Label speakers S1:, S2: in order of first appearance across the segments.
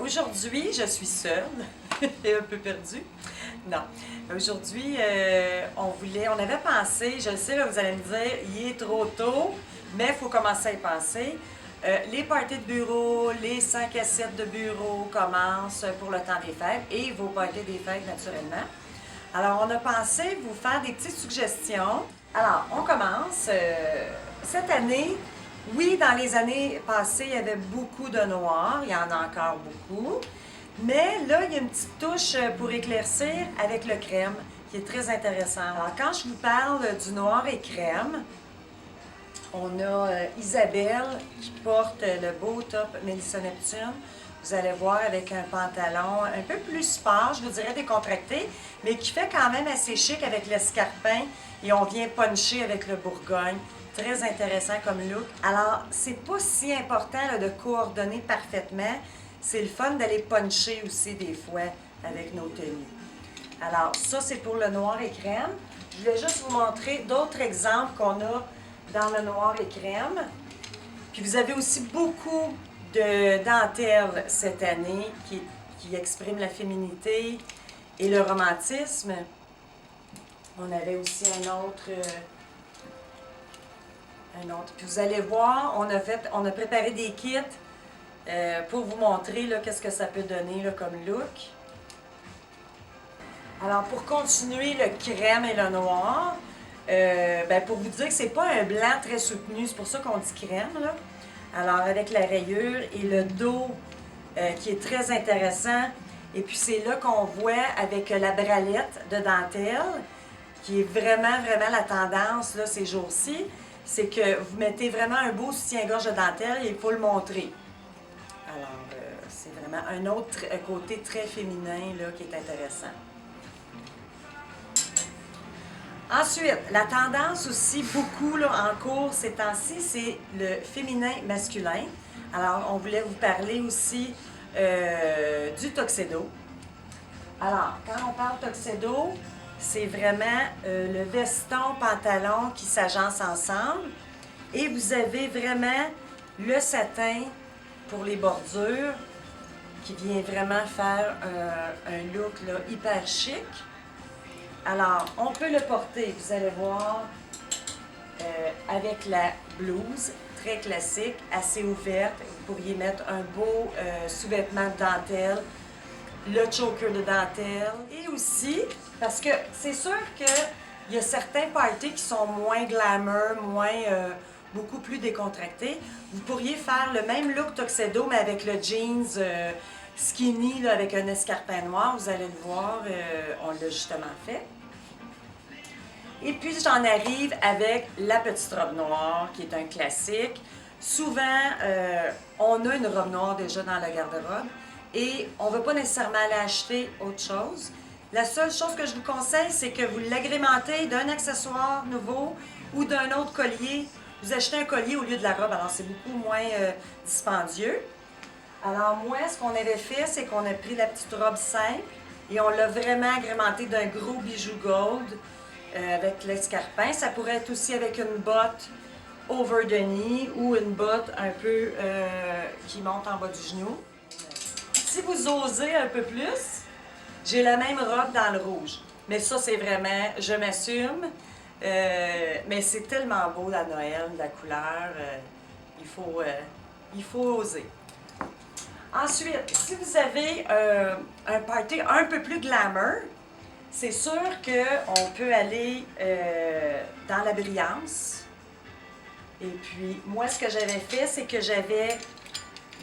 S1: Aujourd'hui, je suis seule et un peu perdue. Non. Aujourd'hui, on avait pensé, je le sais, là, vous allez me dire, il est trop tôt, mais il faut commencer à y penser. Les parties de bureau, les 5 à 7 de bureau commencent pour le temps des fêtes et vos parties des fêtes, naturellement. Alors, on a pensé vous faire des petites suggestions. Alors, on commence. Cette année, oui, dans les années passées, il y avait beaucoup de noir, il y en a encore beaucoup. Mais là, il y a une petite touche pour éclaircir avec le crème qui est très intéressant. Alors, quand je vous parle du noir et crème, on a Isabelle qui porte le beau top Mélissa Neptune. Vous allez voir avec un pantalon un peu plus sport, je vous dirais décontracté, mais qui fait quand même assez chic avec l'escarpin et on vient puncher avec le Bourgogne. Très intéressant comme look. Alors, c'est pas si important là, de coordonner parfaitement. C'est le fun d'aller puncher aussi des fois avec nos tenues. Alors, ça, c'est pour le noir et crème. Je voulais juste vous montrer d'autres exemples qu'on a dans le noir et crème. Puis vous avez aussi beaucoup de dentelles cette année qui expriment la féminité et le romantisme. On avait aussi un autre. Puis vous allez voir, on a préparé des kits pour vous montrer qu'est-ce que ça peut donner là, comme look. Alors, pour continuer le crème et le noir, pour vous dire que c'est pas un blanc très soutenu, c'est pour ça qu'on dit crème, là. Alors, avec la rayure et le dos qui est très intéressant. Et puis, c'est là qu'on voit avec la bralette de dentelle, qui est vraiment, vraiment la tendance là, ces jours-ci. C'est que vous mettez vraiment un beau soutien-gorge de dentelle et il faut le montrer. Alors, c'est vraiment un autre côté très féminin là, qui est intéressant. Ensuite, la tendance aussi beaucoup là, en cours ces temps-ci, c'est le féminin masculin. Alors, on voulait vous parler aussi du tuxedo. Alors, quand on parle tuxedo, c'est vraiment le veston-pantalon qui s'agencent ensemble. Et vous avez vraiment le satin pour les bordures qui vient vraiment faire un look là, hyper chic. Alors, on peut le porter, vous allez voir, avec la blouse, très classique, assez ouverte. Vous pourriez mettre un beau sous-vêtement de dentelle, le choker de dentelle. Et aussi, parce que c'est sûr qu'il y a certains parties qui sont moins glamour, beaucoup plus décontractés. Vous pourriez faire le même look tuxedo, mais avec le jeans skinny, là, avec un escarpin noir. Vous allez le voir, on l'a justement fait. Et puis, j'en arrive avec la petite robe noire, qui est un classique. Souvent, on a une robe noire déjà dans le garde-robe et on ne veut pas nécessairement aller acheter autre chose. La seule chose que je vous conseille, c'est que vous l'agrémentez d'un accessoire nouveau ou d'un autre collier. Vous achetez un collier au lieu de la robe, alors c'est beaucoup moins dispendieux. Alors moi, ce qu'on avait fait, c'est qu'on a pris la petite robe simple et on l'a vraiment agrémentée d'un gros bijou gold avec l'escarpin. Ça pourrait être aussi avec une botte over the knee ou une botte un peu qui monte en bas du genou. Si vous osez un peu plus, j'ai la même robe dans le rouge. Mais ça, c'est vraiment, je m'assume. Mais c'est tellement beau la Noël, la couleur. Il faut oser. Ensuite, si vous avez un party un peu plus glamour, c'est sûr qu'on peut aller dans la brillance. Et puis, moi, ce que j'avais fait, c'est que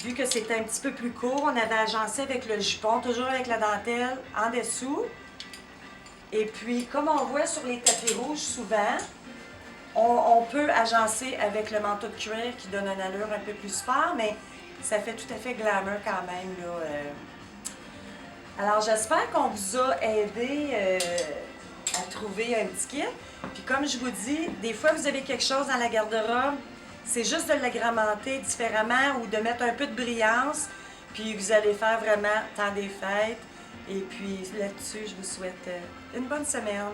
S1: vu que c'était un petit peu plus court, on avait agencé avec le jupon, toujours avec la dentelle en dessous. Et puis, comme on voit sur les tapis rouges souvent, on peut agencer avec le manteau de cuir qui donne une allure un peu plus sport, mais ça fait tout à fait glamour quand même, là. Alors, j'espère qu'on vous a aidé à trouver un petit kit. Puis comme je vous dis, des fois, vous avez quelque chose dans la garde-robe, c'est juste de l'agrémenter différemment ou de mettre un peu de brillance, puis vous allez faire vraiment temps des fêtes. Et puis là-dessus, je vous souhaite une bonne semaine.